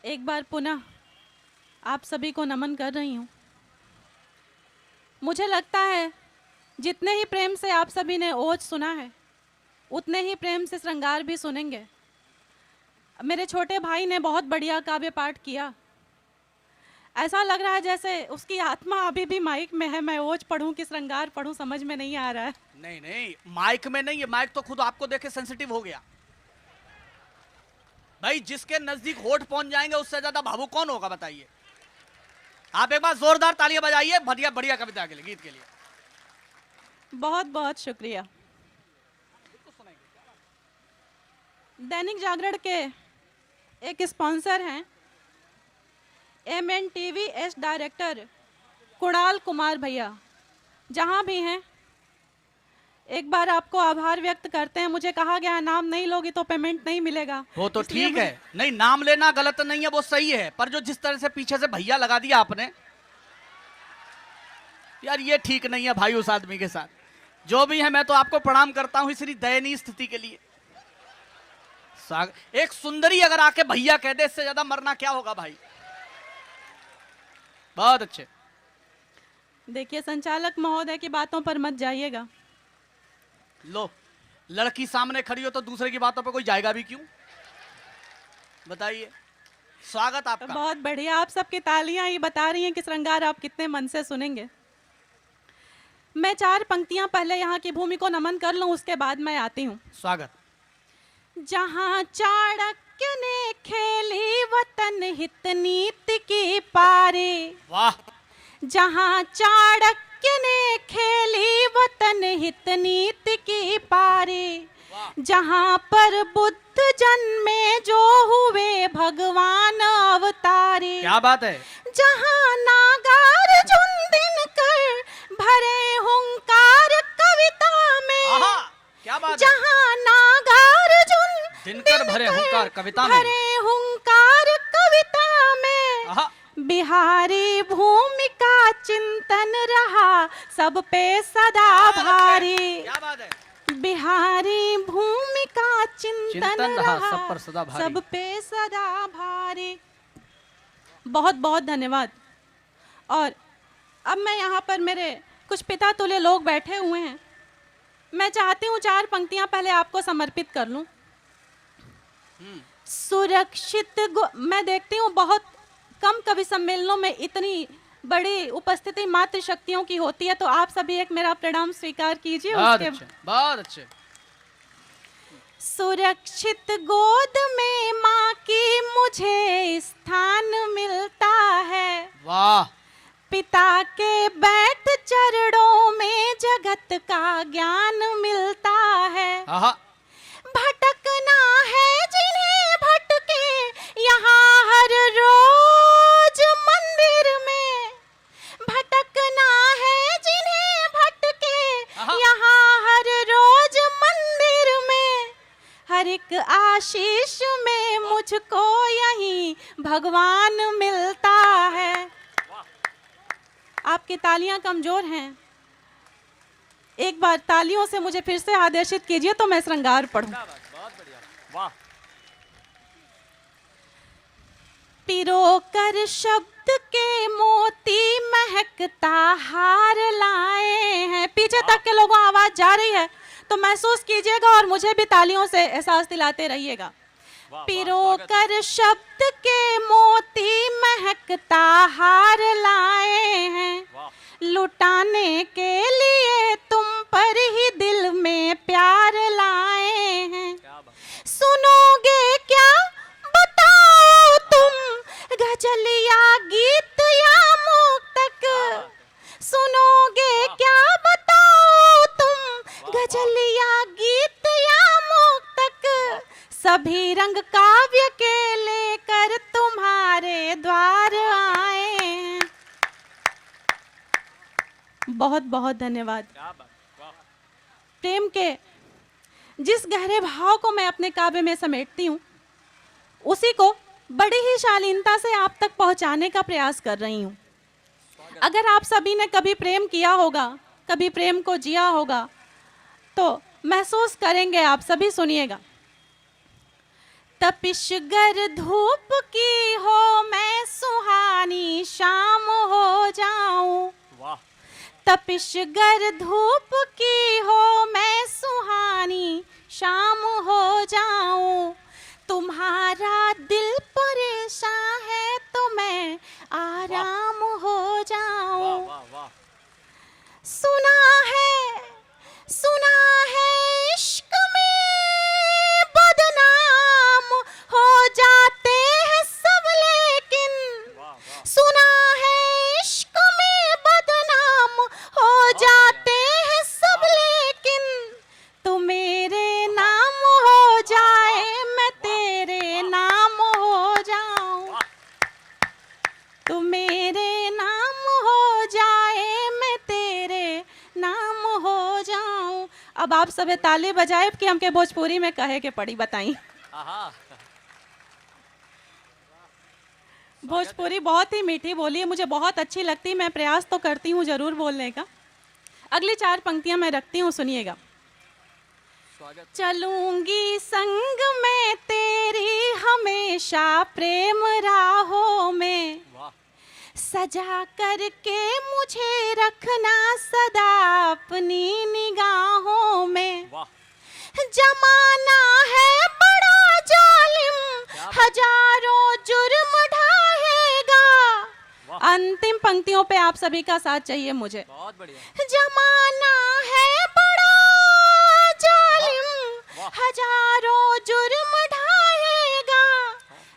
एक बार पुनः आप सभी को नमन कर रही हूँ। मुझे लगता है जितने ही प्रेम से आप सभी ने ओज सुना है, उतने ही प्रेम से श्रृंगार भी सुनेंगे। मेरे छोटे भाई ने बहुत बढ़िया काव्य पाठ किया। ऐसा लग रहा है जैसे उसकी आत्मा अभी भी माइक में है। मैं ओज पढ़ूं कि श्रृंगार पढ़ूं, समझ में नहीं आ रहा है। नहीं नहीं, माइक में नहीं है, माइक तो खुद आपको देखे सेंसिटिव हो गया भाई। जिसके नजदीक होठ पहुंच जाएंगे उससे ज्यादा भावुक कौन होगा बताइए। आप एक बार जोरदार तालियां बजाइए बढ़िया बढ़िया कविता के लिए, गीत के लिए। बहुत बहुत शुक्रिया। दैनिक जागरण के एक स्पॉन्सर हैं MNTV डायरेक्टर कुणाल कुमार भैया, जहां भी हैं एक बार आपको आभार व्यक्त करते हैं। मुझे कहा गया है नाम नहीं लोगी तो पेमेंट नहीं मिलेगा। वो तो ठीक है, नहीं नाम लेना गलत नहीं है, वो सही है, पर जो जिस तरह से पीछे से भैया लगा दिया आपने, यार ये ठीक नहीं है भाई उस आदमी के साथ। जो भी है मैं तो आपको प्रणाम करता हूं इस दयनीय स्थिति के लिए। एक सुंदरी अगर आके भैया कह दे, इससे ज्यादा मरना क्या होगा भाई। बहुत अच्छे। देखिए संचालक महोदय की बातों पर मत जाइएगा। लो, लड़की सामने खड़ी हो तो दूसरे की बातों पे कोई जाएगा भी क्यों, बताइए। स्वागत आपका। बहुत बढ़िया, आप सबकी तालियां ही बता रही हैं कि श्रृंगार आप कितने मन से सुनेंगे। मैं 4 पंक्तियां पहले यहाँ की भूमि को नमन कर लूं, उसके बाद मैं आती हूँ। स्वागत। जहाँ चाणक्य ने खेली वतन हित नीति की पारी, वाह। जहाँ चाणक्य ने खेली वतन हित नीति की पारी, जहाँ पर बुद्ध जन्मे जो हुए भगवान अवतारी। क्या बात है। जहाँ नागार्जुन दिनकर भरे हुंकार कविता में। आहा, क्या बात है। जहाँ नागार्जुन दिनकर भरे हुंकार कविता में, भरे हुंकार कविता में। आहा। बिहारी भूमिका चिंतन रहा सब पे सदा भारी। क्या बात है। बिहारी भूमिका चिंतन रहा सब पर सदा भारी, सब पे सदा भारी। बहुत बहुत धन्यवाद। और अब मैं यहाँ पर मेरे कुछ पिता तुल्य लोग बैठे हुए हैं। मैं चाहती हूँ 4 पंक्तियाँ पहले आपको समर्पित कर लूँ। सुरक्षित मैं देखती हूँ बहुत कम कवि सम्मेलनों में इतनी बड़ी उपस्थिति मातृ शक्तियों की होती है, तो आप सभी एक मेरा प्रणाम स्वीकार कीजिए। बहुत अच्छे, बहुत अच्छे। सुरक्षित गोद में माँ की मुझे स्थान मिलता है। वाह। पिता के बैठ चरणों में जगत का ज्ञान मिलता है। आहा। भटकना है जिन्हें भटके यहाँ हर रोज मंदिर में। भटकना है जिन्हें भटके यहाँ हर रोज मंदिर में। हर एक आशीष में मुझको यही भगवान मिलता है। आपकी तालियां कमजोर हैं, एक बार तालियों से मुझे फिर से आदेशित कीजिए तो मैं श्रृंगार पढ़ूं। बहुत बढ़िया, वाह। पिरो कर शब्द के मोती महकता हार लाए हैं। पीछे तक के लोगों आवाज जा रही है तो महसूस कीजिएगा और मुझे भी तालियों से एहसास दिलाते रहिएगा। पिरो कर शब्द के मोती महकता हार लाए हैं। लुटाने के लिए तुम पर ही दिल में प्यार लाए हैं। सुनोगे क्या बताओ तुम गजल या गीत या मुक्तक। सुनोगे क्या बताओ तुम गजल या गीत या मुक्तक। सभी रंग काव्य के लेकर तुम्हारे द्वार आए हैं। बहुत बहुत धन्यवाद। प्रेम के जिस गहरे भाव को मैं अपने काव्य में समेटती हूँ, उसी को बड़ी ही शालीनता से आप तक पहुँचाने का प्रयास कर रही हूँ। अगर आप सभी ने कभी प्रेम किया होगा, कभी प्रेम को जिया होगा, तो महसूस करेंगे आप सभी। सुनिएगा। तपिश गर धूप की हो मैं सुहानी शाम हो जाऊं। वाह। तपिश गर धूप की हो मैं सुहानी शाम हो जाऊं। तुम्हारा दिल परेशान है तो मैं आराम हो जाऊं। वाह वाह। सुना है इश्क में बदनाम हो जाते हैं सब, लेकिन सुना है इश्क में बदनाम हो जाते हैं सब, लेकिन तू मेरे नाम हो जाए मैं तेरे नाम हो जाऊं। तू मेरे नाम हो जाए मैं तेरे नाम हो जाऊं। अब आप सब ताली बजाए कि हमके भोजपुरी में कहे के पड़ी, बताई। भोजपुरी बहुत ही मीठी बोली है, मुझे बहुत अच्छी लगती है। मैं प्रयास तो करती हूँ जरूर बोलने का। अगली 4 पंक्तियां मैं रखती हूँ, सुनिएगा। चलूंगी संग में तेरी हमेशा प्रेम राहों में, सजा करके मुझे रखना सदा अपनी निगाहों में। जमाना है बड़ा जालिम, हजारों जुर्म ढाएगा। अंतिम पंक्तियों पे आप सभी का साथ चाहिए मुझे। बहुत बढ़िया। जमाना है बड़ा जालिम, हजारों जुर्म ढाएगा।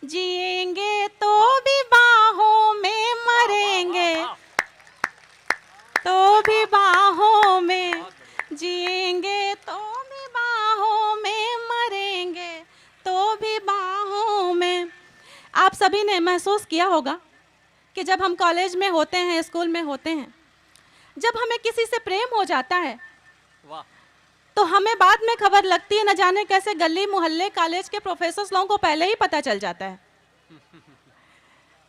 जिएंगे तो भी बाहों में, मरेंगे तो भी बाहों में। जिएंगे तो भी बाहों में, मरेंगे तो भी बाहों में। आप सभी ने महसूस किया होगा कि जब हम कॉलेज में होते हैं, स्कूल में होते हैं, जब हमें किसी से प्रेम हो जाता है तो हमें बाद में खबर लगती है, न जाने कैसे गली मोहल्ले कॉलेज के प्रोफेसर्स लोगों को पहले ही पता चल जाता है।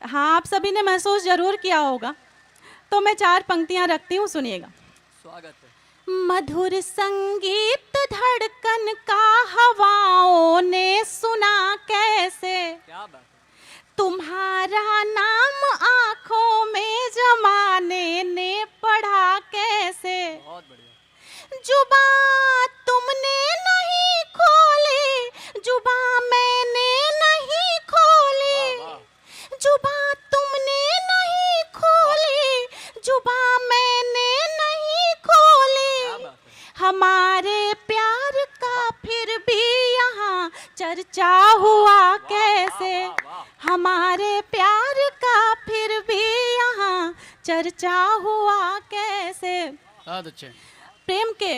हाँ, आप सभी ने महसूस जरूर किया होगा। तो मैं 4 पंक्तियां रखती हूँ, सुनिएगा। स्वागत है। मधुर संगीत धड़कन का हवाओं ने सुना कैसे, क्या बात है। तुम्हारा नाम आंखों में जमाने ने पढ़ा कैसे। बहुत बढ़िया। जुबां तुमने नहीं खोली, जुबां मैंने नहीं खोली। जुबां तुमने नहीं खोली, जुबां मैंने नहीं खोली। हमारे प्यार का फिर भी यहाँ चर्चा हुआ कैसे। हमारे प्यार का फिर भी यहाँ चर्चा हुआ कैसे। बहुत अच्छे। प्रेम के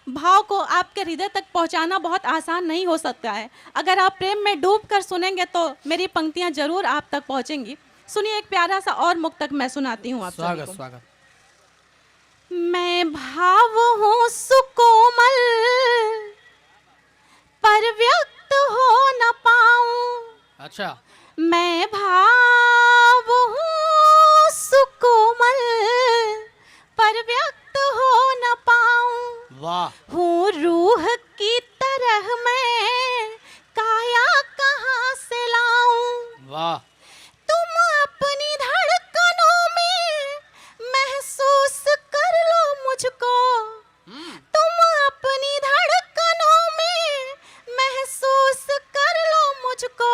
भाव को आपके हृदय तक पहुंचाना बहुत आसान नहीं हो सकता है। अगर आप प्रेम में डूब कर सुनेंगे तो मेरी पंक्तियां जरूर आप तक पहुंचेंगी। सुनिए, एक प्यारा सा और मुक्तक मैं सुनाती हूँ आप सभी को। स्वागत। मैं भाव हूँ सुकोमल, पर व्यक्त हो न पाऊं। अच्छा। मैं भाव हूँ सुकोमल, पर व्यक्त हो न पाऊं। वाह। हूँ रूह की तरह मैं, काया कहाँ से लाऊं। वाह। तुम अपनी धड़कनों में महसूस कर लो मुझको। तुम अपनी धड़कनों में महसूस कर लो मुझको।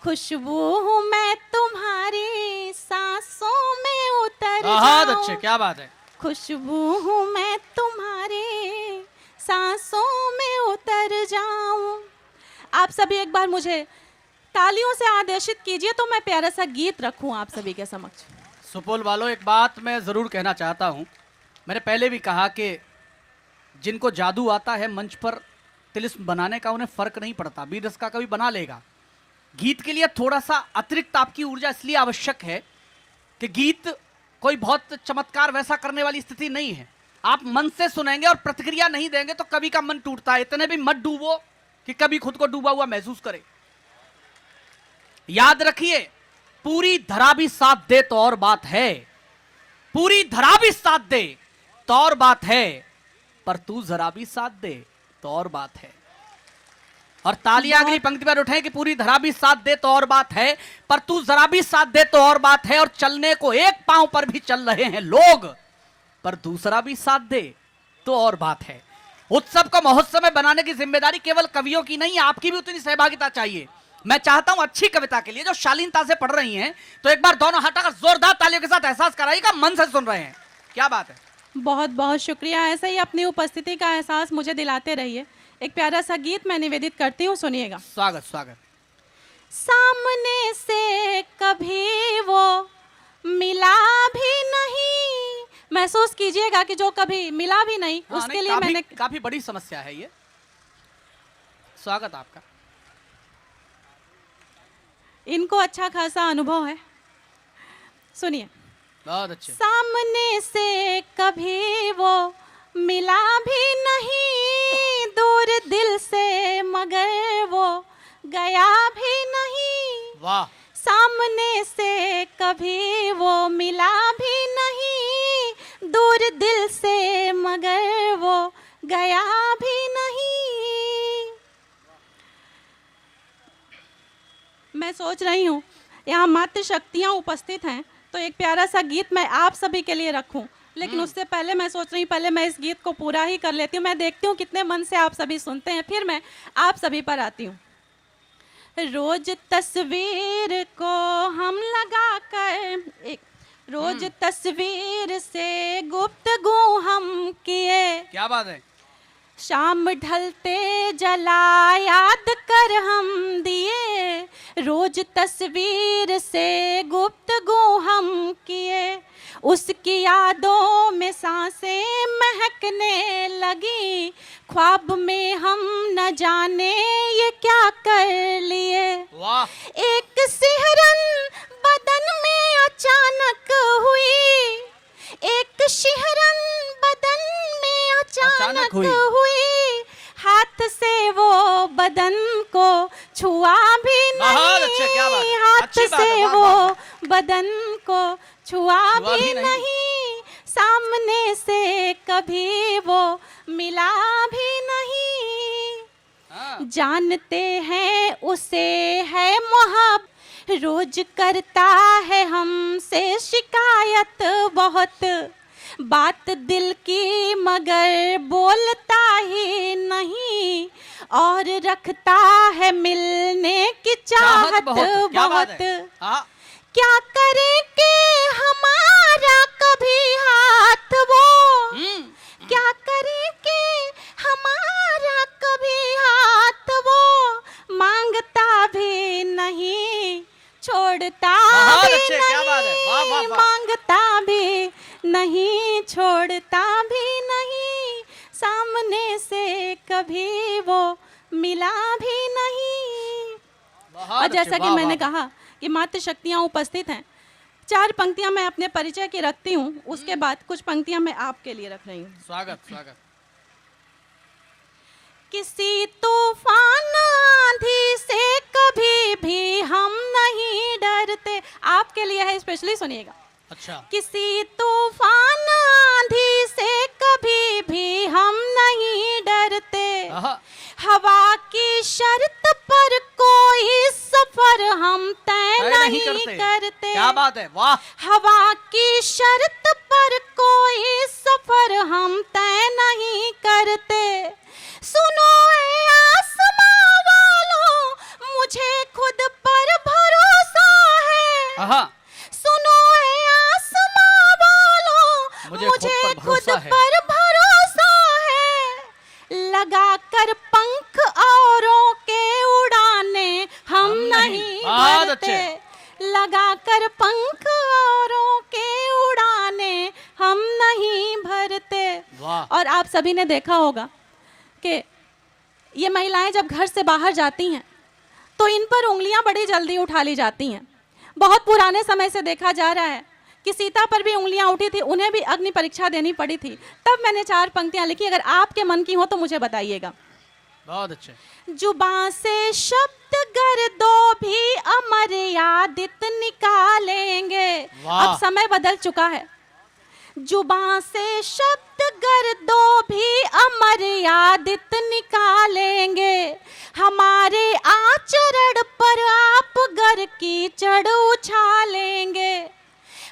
खुशबू हूँ मैं तुम्हारी सांसों में उतर बहुत जाऊं। अच्छे, क्या बात है। खुशबू हूँ मैं तुम्हारी सांसों में उतर जाऊं। आप सभी एक बार मुझे तालियों से आदेशित कीजिए तो मैं प्यारा सा गीत रखूं आप सभी के समक्ष। सुपौल वालों, एक बात मैं ज़रूर कहना चाहता हूँ। मैंने पहले भी कहा कि जिनको जादू आता है मंच पर तिलिस्म बनाने का, उन्हें फ़र्क नहीं पड़ता, बीरस का कभी बना लेगा। गीत के लिए थोड़ा सा अतिरिक्त आपकी ऊर्जा इसलिए आवश्यक है कि गीत कोई बहुत चमत्कार वैसा करने वाली स्थिति नहीं है। आप मन से सुनेंगे और प्रतिक्रिया नहीं देंगे तो कभी का मन टूटता है। इतने भी मत डूबो कि कभी खुद को डूबा हुआ महसूस करे। याद रखिए, पूरी धरा भी साथ दे तो और बात है, पूरी धरा भी साथ दे तो और बात है, पर तू जरा भी साथ दे तो और बात है। और तालियां अगली पंक्ति पर उठे कि पूरी धरा भी साथ दे तो और बात है, पर तू जरा भी साथ दे तो और बात है। और चलने को एक पांव पर भी चल रहे हैं लोग, पर दूसरा भी साथ दे तो और बात है। उत्सव को महोत्सव में बनाने की जिम्मेदारी केवल कवियों की नहीं, आपकी भी उतनी सहभागिता चाहिए। मैं चाहता हूं अच्छी कविता के लिए जो शालीनता से पढ़ रही हैं, तो एक बार दोनों हाथ कर जोरदार तालियों के साथ एहसास कराइएगा मन से सुन रहे हैं। क्या बात है। बहुत बहुत शुक्रिया, ऐसे ही अपनी उपस्थिति का एहसास मुझे दिलाते रहिए। एक प्यारा सा गीत मैं निवेदित करती हूँ, सुनिएगा। स्वागत स्वागत। सामने से कभी वो मिला भी नहीं, महसूस कीजिएगा कि जो कभी मिला भी नहीं, हाँ, उसके लिए मैंने काफी बड़ी समस्या है ये। स्वागत आपका। इनको अच्छा खासा अनुभव है, सुनिए। बहुत अच्छे। सामने से कभी वो मिला भी नहीं, दूर दिल से मगर वो गया भी नहीं। वाह। सामने से कभी वो मिला भी नहीं, दूर दिल से मगर वो गया भी नहीं। मैं सोच रही हूँ यहाँ मातृ शक्तियाँ उपस्थित हैं, तो एक प्यारा सा गीत मैं आप सभी के लिए रखूं, लेकिन उससे पहले मैं सोच रही हूँ पहले मैं इस गीत को पूरा ही कर लेती हूँ। मैं देखती हूँ कितने मन से आप सभी सुनते हैं, फिर मैं आप सभी पर आती हूँ। रोज तस्वीर को हम लगा कर रोज तस्वीर से गुफ्तगू हम किए। क्या बात है। शाम ढलते जला याद कर हम दिए, रोज तस्वीर से गुफ्तगू हम किए। उसकी यादों में सांसें महकने लगी, ख्वाब में हम न जाने ये क्या कर लिए। वाह। एक सिहरन बदन में अचानक हुई, एक सिहरन बदन में अचानक हुई, हाथ से वो बदन को छुआ भी नहीं, हाथ से वो बदन को छुआ भी नहीं, सामने से कभी वो मिला भी नहीं। जानते हैं उसे है मोहब्बत, रोज करता है हमसे शिकायत बहुत, बात दिल की मगर बोलता ही नहीं, और रखता है मिलने की चाहत बहुत। क्या करे कि हमारा कभी हाथ वो, क्या करे कि हमारा कभी हाथ वो, मांगता भी नहीं छोड़ता भी नहीं, मांगता भी नहीं छोड़ता भी नहीं, सामने से कभी वो मिला भी नहीं। और जैसा कि मैंने कहा कि मातृ शक्तियाँ उपस्थित हैं, 4 पंक्तियां मैं अपने परिचय की रखती हूँ, उसके बाद कुछ पंक्तियां मैं आपके लिए रख रही हूँ। स्वागत स्वागत। किसी तूफान आंधी से कभी भी हम नहीं डरते, आपके लिए है स्पेशली, सुनिएगा। अच्छा। किसी तूफान आंधी से कभी भी हम नहीं डरते, हवा की शर्त पर कोई सफर हम तय नहीं करते। क्या बात है। वाह। हवा की शर्त पर कोई सफर हम तय नहीं करते। सुनो ए आसमां वालों, मुझे खुद पर भरोसा है। सुनो ए आसमां वालों, मुझे खुद पर भरोसा है। लगा कर पंख औरों के उड़ाने हम नहीं भरते, लगा कर पंख औरों के उड़ाने हम नहीं भरते। और आप सभी ने देखा होगा कि ये महिलाएं जब घर से बाहर जाती हैं तो इन पर उंगलियां बड़ी जल्दी उठा ली जाती हैं। बहुत पुराने समय से देखा जा रहा है कि सीता पर भी उंगलियां उठी थी, उन्हें भी अग्नि परीक्षा देनी पड़ी थी। तब मैंने 4 पंक्तियां लिखी, अगर आपके मन की हो तो मुझे बताइएगा। बहुत अच्छे। जुबां से शब्द गर दो भी अमर्यादित निकालेंगे। अब समय बदल चुका है। जुबां से शब्द गर दो भी अमर्यादित निकालेंगे, हमारे आचरण पर आप गर कीचड़ उछालेंगे।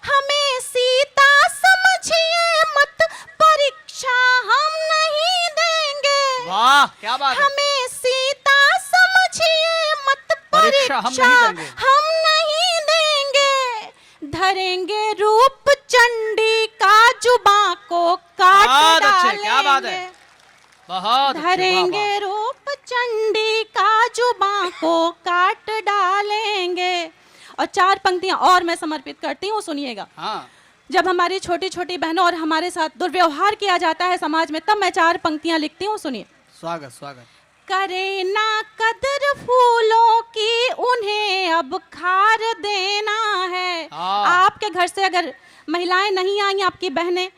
हमें सीता समझिए मत, परीक्षा हम नहीं देंगे। वाह क्या बात है। हमें सीता समझिए मत, परीक्षा हम नहीं देंगे। धरेंगे रूप चंडी का, जुबां को काट बहुत अच्छे, डालेंगे। क्या बात है, बहुत अच्छे, वाह, धरेंगे वाह। रूप चंडी का, जुबां को काट डालेंगे। और 4 पंक्तियां और मैं समर्पित करती हूँ, सुनिएगा। हाँ जब हमारी छोटी छोटी बहनों और हमारे साथ दुर्व्यवहार किया जाता है समाज में, तब मैं 4 पंक्तियां लिखती हूँ, सुनिए। स्वागत स्वागत। करे ना कदर फूलों की, उन्हें अब खार देना है। आपके घर से अगर महिलाएं नहीं आई, आपकी बहनें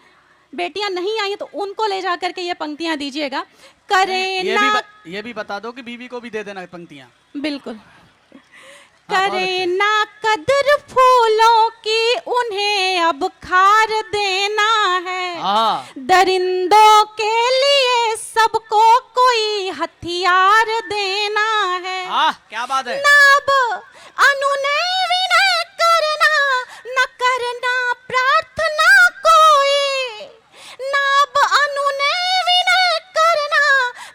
बेटियां नहीं आई, तो उनको ले जा करके ये पंक्तियां दीजिएगा। करे ना, ये भी बता दो कि बीवी को भी दे देना पंक्तियां। बिल्कुल। हाँ, करे ना कदर फूलों की, उन्हें अब खार देना है। हाँ दरिंदों के लिए सबको कोई हथियार देना है। क्या बात है। नाब अनुनय विनय करना, न करना प्रार्थना कोई। नाब अनुनय विनय करना,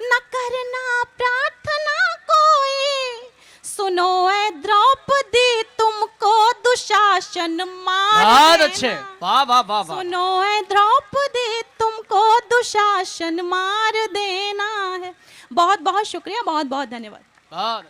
न करना प्रार्थना कोई। सुनो ए द्रौपदी, तुमको दुशासन मार बहुत देना। अच्छे, वाह वाह वाह वाह। सुनो ए द्रौपदी, तुमको दुशासन मार देना है। बहुत बहुत शुक्रिया, बहुत बहुत धन्यवाद। बहुत